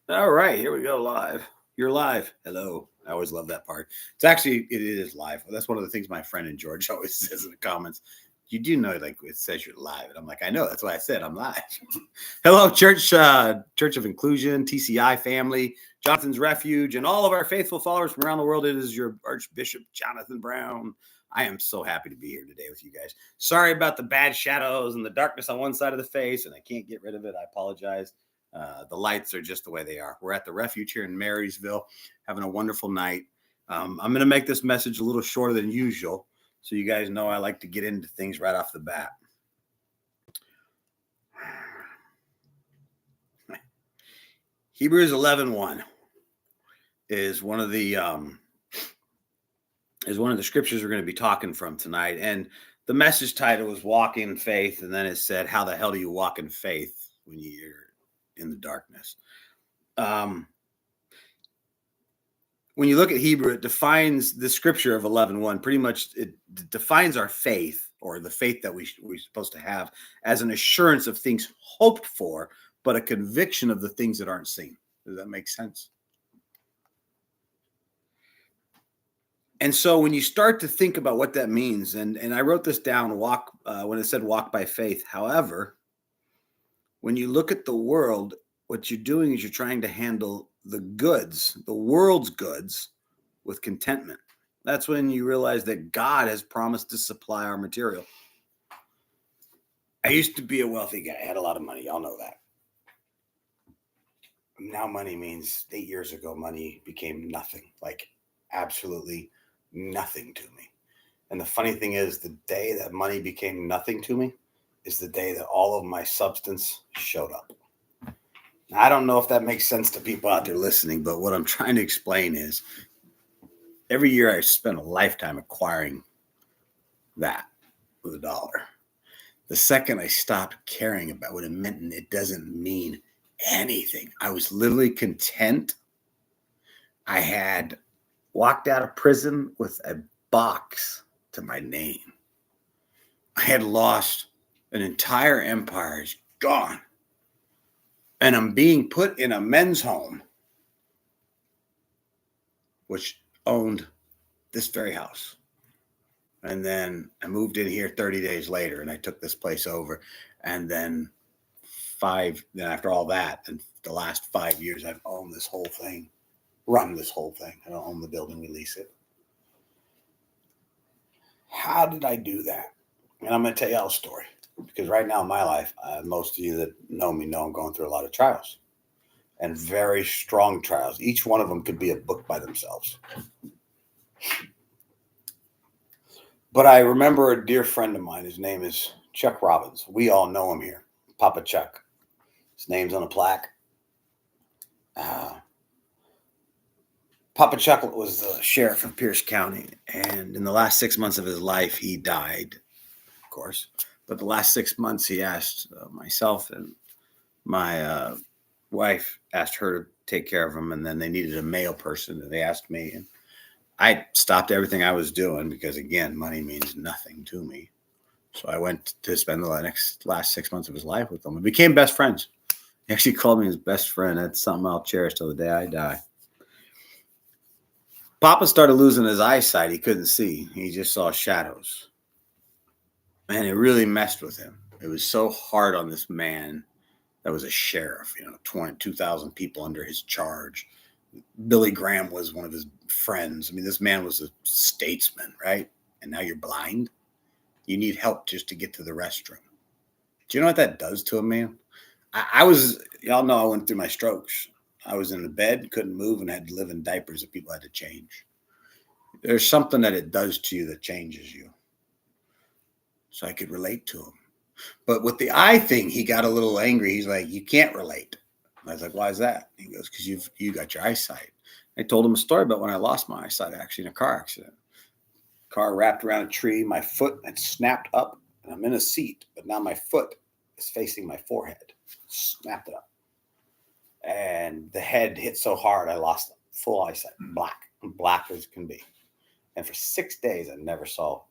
All right, here we go live. You're live. Hello. I always love that part. It is live. That's one of the things my friend in George always says in the comments. You do know, like it says you're live, and I'm like, I know. That's why I said I'm live. Hello, Church of Inclusion, TCI family, Jonathan's Refuge, and all of our faithful followers from around the world. It is your Archbishop Jonathan Brown. I am so happy to be here today with you guys. Sorry about the bad shadows and the darkness on one side of the face, and I can't get rid of it. I apologize. The lights are just the way they are. We're at the Refuge here in Marysville, having a wonderful night. I'm going to make this message a little shorter than usual, so you guys know I like to get into things right off the bat. Hebrews 11:1 is one of the scriptures we're going to be talking from tonight, and the message title was "Walk in Faith," and then it said, "How the hell do you walk in faith when you're in the darkness?" When you look at Hebrew, it defines the scripture of 11:1. Pretty much, it defines our faith, or the faith that we're supposed to have, as an assurance of things hoped for, but a conviction of the things that aren't seen. Does that make sense? And so when you start to think about what that means, and I wrote this down, when it said walk by faith. However, when you look at the world, what you're doing is you're trying to handle the world's goods, with contentment. That's when you realize that God has promised to supply our material. I used to be a wealthy guy. I had a lot of money. Y'all know that. Now money means 8 years ago, money became nothing, like absolutely nothing to me. And the funny thing is, the day that money became nothing to me is the day that all of my substance showed up. Now, I don't know if that makes sense to people out there listening, but what I'm trying to explain is every year I spend a lifetime acquiring that with a dollar. The second I stopped caring about what it meant, and it doesn't mean anything. I was literally content. I had walked out of prison with a box to my name. I had lost an entire empire, is gone. And I'm being put in a men's home, which owned this very house. And then I moved in here 30 days later, and I took this place over. And then after all that, and the last 5 years, I've owned this whole thing, run this whole thing. I don't own the building, we lease it. How did I do that? And I'm going to tell y'all a story, because right now in my life, most of you that know me know I'm going through a lot of trials, and very strong trials. Each one of them could be a book by themselves. But I remember a dear friend of mine. His name is Chuck Robbins. We all know him here, Papa Chuck. His name's on a plaque. Papa Chuck was the sheriff of Pierce County, and in the last 6 months of his life, he died, of course. But the last 6 months, he asked myself and my wife, asked her to take care of him, and then they needed a male person, and they asked me, and I stopped everything I was doing because, again, money means nothing to me. So I went to spend the last 6 months of his life with him and became best friends. He actually called me his best friend. That's something I'll cherish till the day I die. Papa started losing his eyesight. He couldn't see. He just saw shadows. And it really messed with him. It was so hard on this man that was a sheriff, 22,000 people under his charge. Billy Graham was one of his friends. I mean, this man was a statesman, right? And now you're blind. You need help just to get to the restroom. Do you know what that does to a man? Y'all know I went through my strokes. I was in the bed, couldn't move, and had to live in diapers that people had to change. There's something that it does to you that changes you. So I could relate to him. But with the eye thing, he got a little angry. He's like, "You can't relate." I was like, "Why is that?" He goes, "Because you got your eyesight." I told him a story about when I lost my eyesight, actually, in a car accident. Car wrapped around a tree. My foot had snapped up, and I'm in a seat, but now my foot is facing my forehead. Snapped it up. And the head hit so hard, I lost full eyesight. Black as can be. And for 6 days, I never saw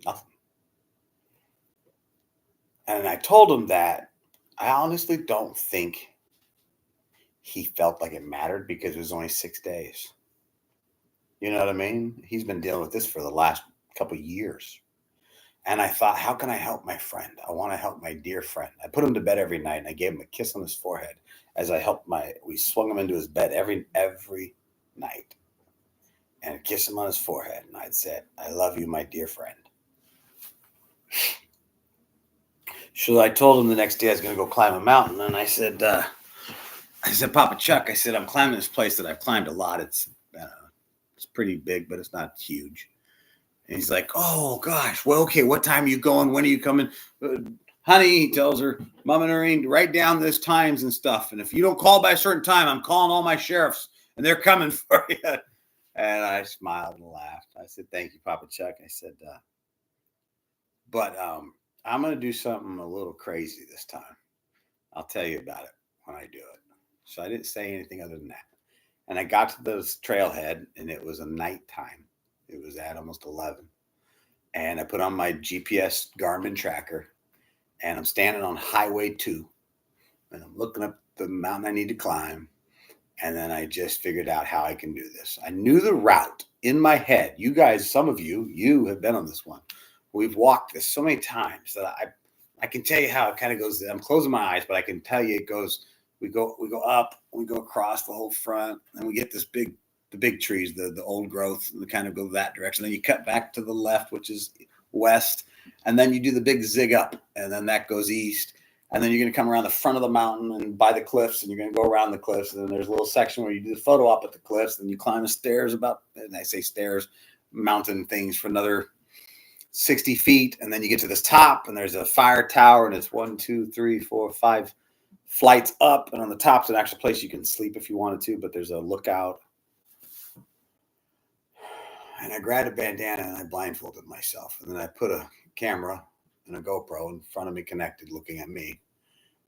nothing. And I told him that I honestly don't think he felt like it mattered because it was only 6 days. You know what I mean? He's been dealing with this for the last couple of years. And I thought, how can I help my friend? I want to help my dear friend. I put him to bed every night and I gave him a kiss on his forehead as we swung him into his bed every night and kiss him on his forehead. And I'd said, I love you, my dear friend. So I told him the next day I was going to go climb a mountain. And I said, Papa Chuck, I said, I'm climbing this place that I've climbed a lot. It's pretty big, but it's not huge. And he's like, oh, gosh. Well, okay, what time are you going? When are you coming? Honey, he tells her, Mama Noreen, write down those times and stuff. And if you don't call by a certain time, I'm calling all my sheriffs, and they're coming for you. And I smiled and laughed. I said, thank you, Papa Chuck. I said, but I'm going to do something a little crazy this time. I'll tell you about it when I do it. So I didn't say anything other than that. And I got to this trailhead, and it was a nighttime. It was at almost 11. And I put on my GPS Garmin tracker, and I'm standing on Highway 2. And I'm looking up the mountain I need to climb. And then I just figured out how I can do this. I knew the route in my head. You guys, some of you have been on this one. We've walked this so many times that I can tell you how it kind of goes. I'm closing my eyes, but I can tell you it goes. We go up, we go across the whole front, and we get the big trees, the old growth, and we kind of go that direction. Then you cut back to the left, which is west, and then you do the big zig up, and then that goes east. And then you're going to come around the front of the mountain and by the cliffs, and you're going to go around the cliffs. And then there's a little section where you do the photo op at the cliffs, and you climb the stairs and I say stairs, mountain things for another 60 feet. And then you get to this top, and there's a fire tower, and it's 1, 2, 3, 4, 5 flights up. And on the top's an actual place you can sleep if you wanted to, but there's a lookout. And I grabbed a bandana and I blindfolded myself. And then I put a camera and a GoPro in front of me connected, looking at me,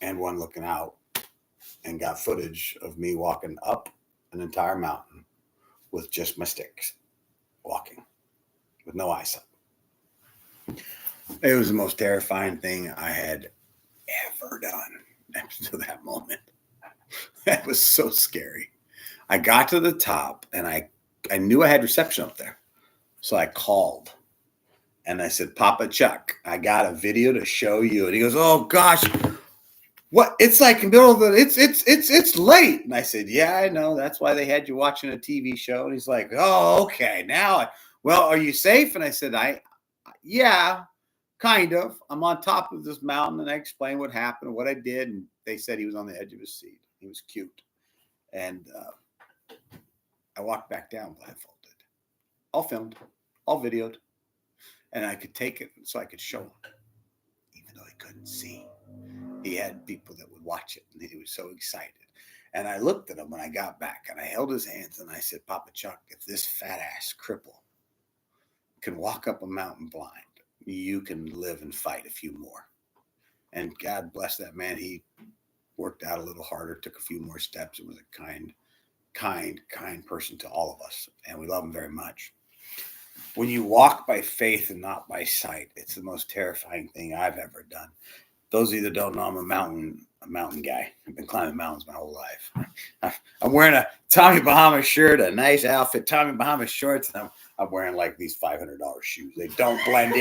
and one looking out, and got footage of me walking up an entire mountain with just my sticks, walking with no eyesight. It was the most terrifying thing I had ever done up to that moment. That was so scary. I got to the top, and I knew I had reception up there. So I called. And I said, Papa Chuck, I got a video to show you. And he goes, oh gosh, what? It's like in the middle of the, it's late. And I said, yeah, I know. That's why they had you watching a TV show. And he's like, oh, okay. Well, are you safe? And I said, yeah, kind of. I'm on top of this mountain, and I explained what happened, what I did. And they said he was on the edge of his seat. He was cute. And I walked back down blindfolded, all filmed, all videoed. And I could take it so I could show him, even though he couldn't see. He had people that would watch it, and he was so excited. And I looked at him when I got back, and I held his hands, and I said, Papa Chuck, if this fat-ass cripple can walk up a mountain blind, you can live and fight a few more. And God bless that man. He worked out a little harder, took a few more steps, and was a kind person to all of us. And we love him very much. When you walk by faith and not by sight, it's the most terrifying thing I've ever done. Those of you that don't know, I'm a mountain guy. I've been climbing mountains my whole life. I'm wearing a Tommy Bahama shirt, a nice outfit, Tommy Bahama shorts, and I'm wearing like these $500 shoes. They don't blend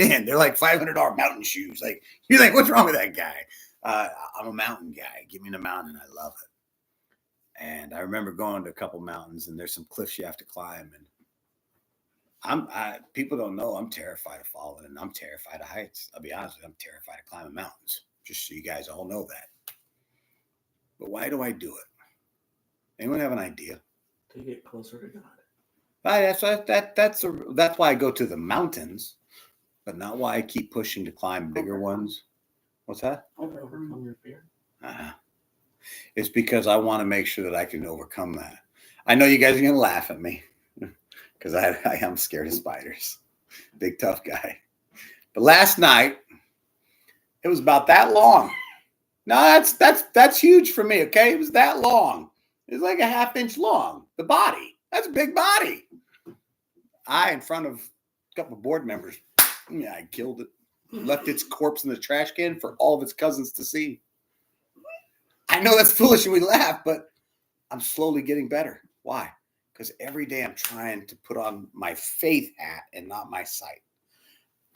in. They're like $500 mountain shoes. Like, you're like, what's wrong with that guy? I'm a mountain guy. Give me the mountain. I love it. And I remember going to a couple mountains, and there's some cliffs you have to climb, and people don't know I'm terrified of falling, and I'm terrified of heights. I'll be honest with you, I'm terrified of climbing mountains, just so you guys all know that. But why do I do it? Anyone have an idea? To get closer to God. That's why I go to the mountains, but not why I keep pushing to climb bigger ones. What's that? Overcome your fear. It's because I want to make sure that I can overcome that. I know you guys are going to laugh at me, because I am scared of spiders. Big, tough guy. But last night, it was about that long. No, that's huge for me, okay? It was that long. It was like a half-inch long. The body. That's a big body. In front of a couple of board members, yeah, I killed it. Left its corpse in the trash can for all of its cousins to see. I know that's foolish and we laugh, but I'm slowly getting better. Why? Because every day I'm trying to put on my faith hat and not my sight.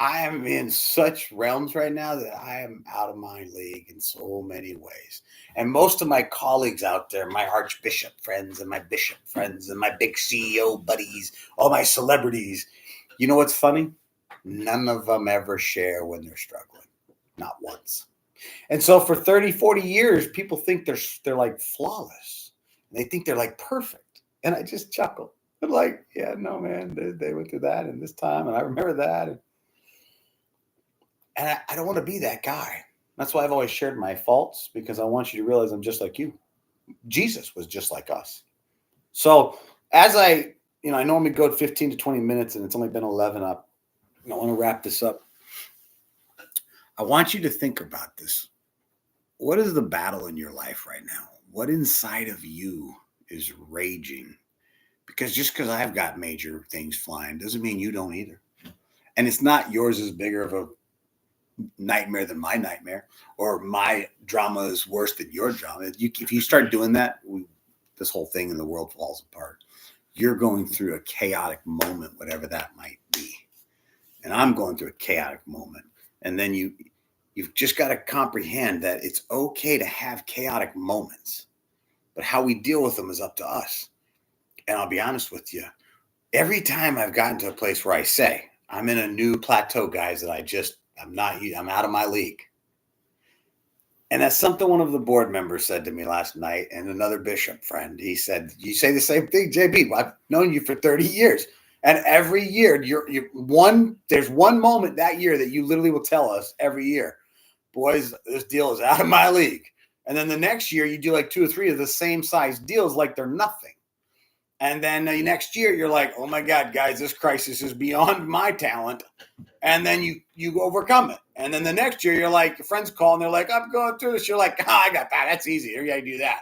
I am in such realms right now that I am out of my league in so many ways. And most of my colleagues out there, my archbishop friends and my bishop friends and my big CEO buddies, all my celebrities, you know what's funny? None of them ever share when they're struggling. Not once. And so for 30, 40 years, people think they're like flawless. They think they're like perfect. And I just chuckle. I'm like, yeah, no, man, they went through that and this time, and I remember that. And I don't want to be that guy. That's why I've always shared my faults, because I want you to realize I'm just like you. Jesus was just like us. So as I normally go 15 to 20 minutes and it's only been 11 up. I want to wrap this up. I want you to think about this. What is the battle in your life right now? What inside of you is raging? Because just because I've got major things flying doesn't mean you don't either. And it's not yours is bigger of a nightmare than my nightmare, or my drama is worse than your drama. If you start doing that, this whole thing in the world falls apart. You're going through a chaotic moment, whatever that might be. And I'm going through a chaotic moment. And then you've just got to comprehend that it's okay to have chaotic moments, but how we deal with them is up to us. And I'll be honest with you, every time I've gotten to a place where I say, I'm in a new plateau, guys, that I'm out of my league. And that's something one of the board members said to me last night, and another bishop friend. He said, you say the same thing, JB. I've known you for 30 years. And every year, there's one moment that year that you literally will tell us every year, boys, this deal is out of my league. And then the next year, you do like 2 or 3 of the same size deals like they're nothing. And then next year, you're like, oh my God, guys, this crisis is beyond my talent. And then you overcome it. And then the next year, you're like, your friends call and they're like, I'm going through this. You're like, I got that. That's easy. You got to do that.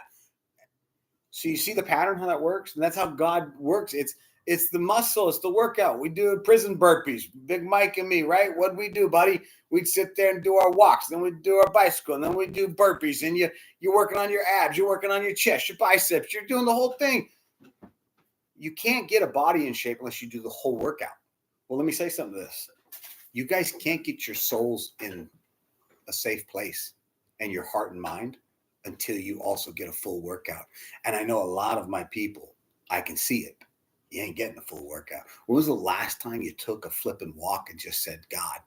So you see the pattern, how that works? And that's how God works. It's the muscle. It's the workout. We do prison burpees, Big Mike and me, right? What'd we do, buddy? We'd sit there and do our walks. Then we'd do our bicycle. And then we'd do burpees. And you're working on your abs. You're working on your chest, your biceps. You're doing the whole thing. You can't get a body in shape unless you do the whole workout. Well, let me say something to this. You guys can't get your souls in a safe place and your heart and mind until you also get a full workout. And I know a lot of my people, I can see it. You ain't getting a full workout. When was the last time you took a flipping walk and just said, God,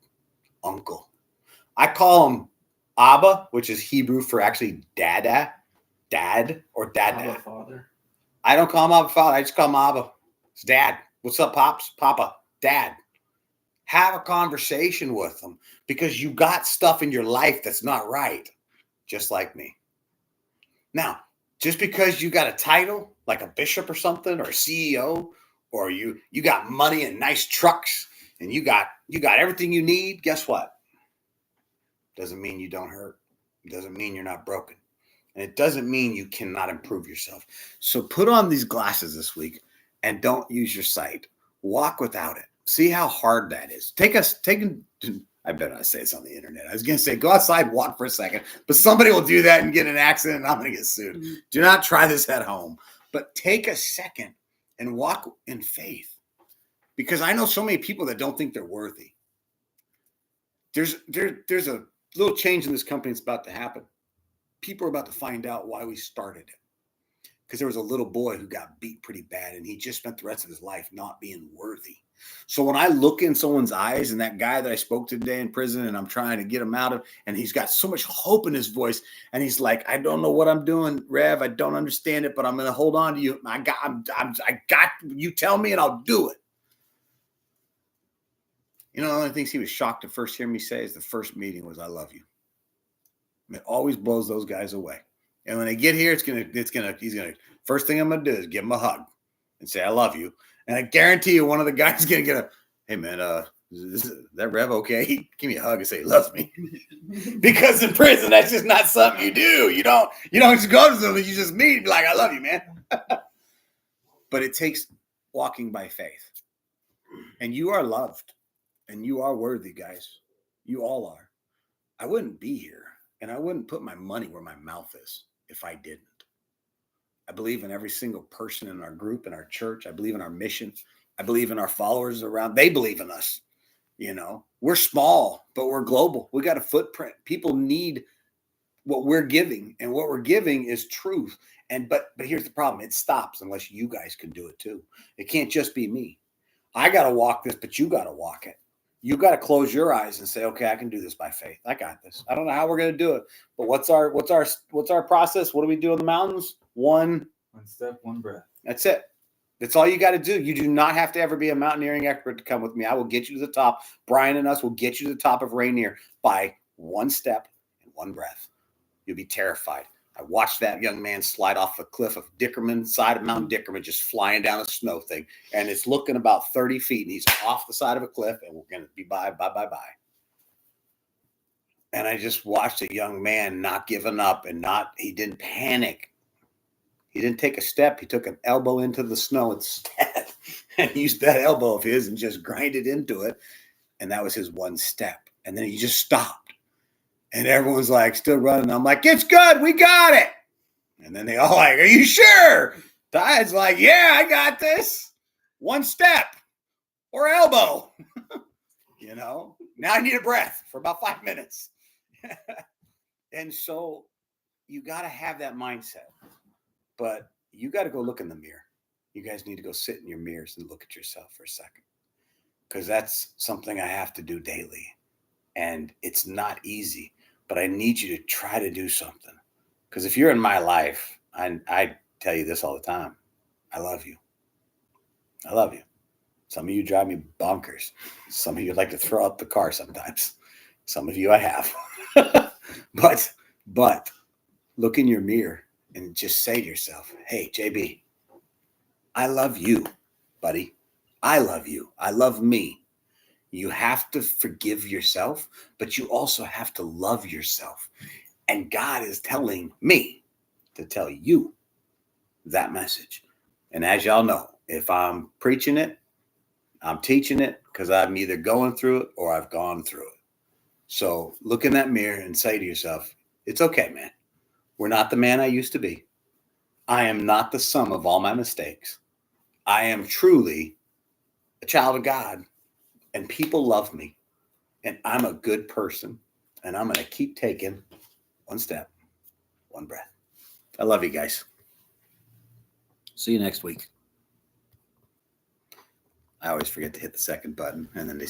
Uncle? I call him Abba, which is Hebrew for actually dad or dada. Abba Father. I don't call him Abba Father. I just call him Abba. It's Dad. What's up, Pops? Papa. Dad. Have a conversation with them, because you got stuff in your life that's not right, just like me. Now, just because you got a title like a bishop or something, or a CEO, or you got money and nice trucks and you got everything you need, guess what? Doesn't mean you don't hurt. It doesn't mean you're not broken. And it doesn't mean you cannot improve yourself. So put on these glasses this week and don't use your sight. Walk without it. See how hard that is. I better not say it's on the internet. I was going to say, go outside, walk for a second, but somebody will do that and get in an accident and I'm going to get sued. Mm-hmm. Do not try this at home, but take a second and walk in faith, because I know so many people that don't think they're worthy. There's a little change in this company that's about to happen. People are about to find out why we started it, because there was a little boy who got beat pretty bad and he just spent the rest of his life not being worthy. So when I look in someone's eyes, and that guy that I spoke to today in prison, and I'm trying to get him out of, and he's got so much hope in his voice, and he's like, I don't know what I'm doing, Rev. I don't understand it, but I'm going to hold on to you. I got, you tell me and I'll do it. You know, the only things he was shocked to first hear me say is the first meeting was, I love you. And it always blows those guys away. And when they get here, first thing I'm going to do is give him a hug and say, I love you. And I guarantee you one of the guys is going to get hey man, is that Rev okay? Give me a hug and say he loves me. Because in prison, that's just not something you do. You don't just go to them and you just meet and be like, I love you, man. But it takes walking by faith. And you are loved. And you are worthy, guys. You all are. I wouldn't be here. And I wouldn't put my money where my mouth is if I didn't. I believe in every single person in our group, in our church. I believe in our mission. I believe in our followers around. They believe in us. You know, we're small, but we're global. We got a footprint. People need what we're giving, and what we're giving is truth. But here's the problem. It stops unless you guys can do it too. It can't just be me. I got to walk this, but you got to walk it. You got to close your eyes and say, okay, I can do this by faith. I got this. I don't know how we're going to do it, but what's our process? What do we do in the mountains? One step, one breath. That's it. That's all you got to do. You do not have to ever be a mountaineering expert to come with me. I will get you to the top. Brian and us will get you to the top of Rainier by one step and one breath. You'll be terrified. I watched that young man slide off a cliff of Dickerman, side of Mount Dickerman, just flying down a snow thing. And it's looking about 30 feet, and he's off the side of a cliff, and we're going to be bye. And I just watched a young man not giving up he didn't panic. He didn't take a step. He took an elbow into the snow instead and used that elbow of his and just grinded into it. And that was his one step. And then he just stopped. And everyone's like still running. I'm like, it's good. We got it. And then they all like, are you sure? Ty's like, yeah, I got this. One step or elbow. You know, now I need a breath for about 5 minutes. And so you got to have that mindset. But you got to go look in the mirror. You guys need to go sit in your mirrors and look at yourself for a second. Because that's something I have to do daily. And it's not easy. But I need you to try to do something. Because if you're in my life, I tell you this all the time. I love you. I love you. Some of you drive me bonkers. Some of you like to throw out the car sometimes. Some of you I have. But look in your mirror and just say to yourself, hey, JB, I love you, buddy. I love you. I love me. You have to forgive yourself, but you also have to love yourself. And God is telling me to tell you that message. And as y'all know, if I'm preaching it, I'm teaching it because I'm either going through it or I've gone through it. So look in that mirror and say to yourself, it's okay, man. We're not the man I used to be. I am not the sum of all my mistakes. I am truly a child of God, and people love me, and I'm a good person, and I'm going to keep taking one step, one breath. I love you guys. See you next week. I always forget to hit the second button, and then they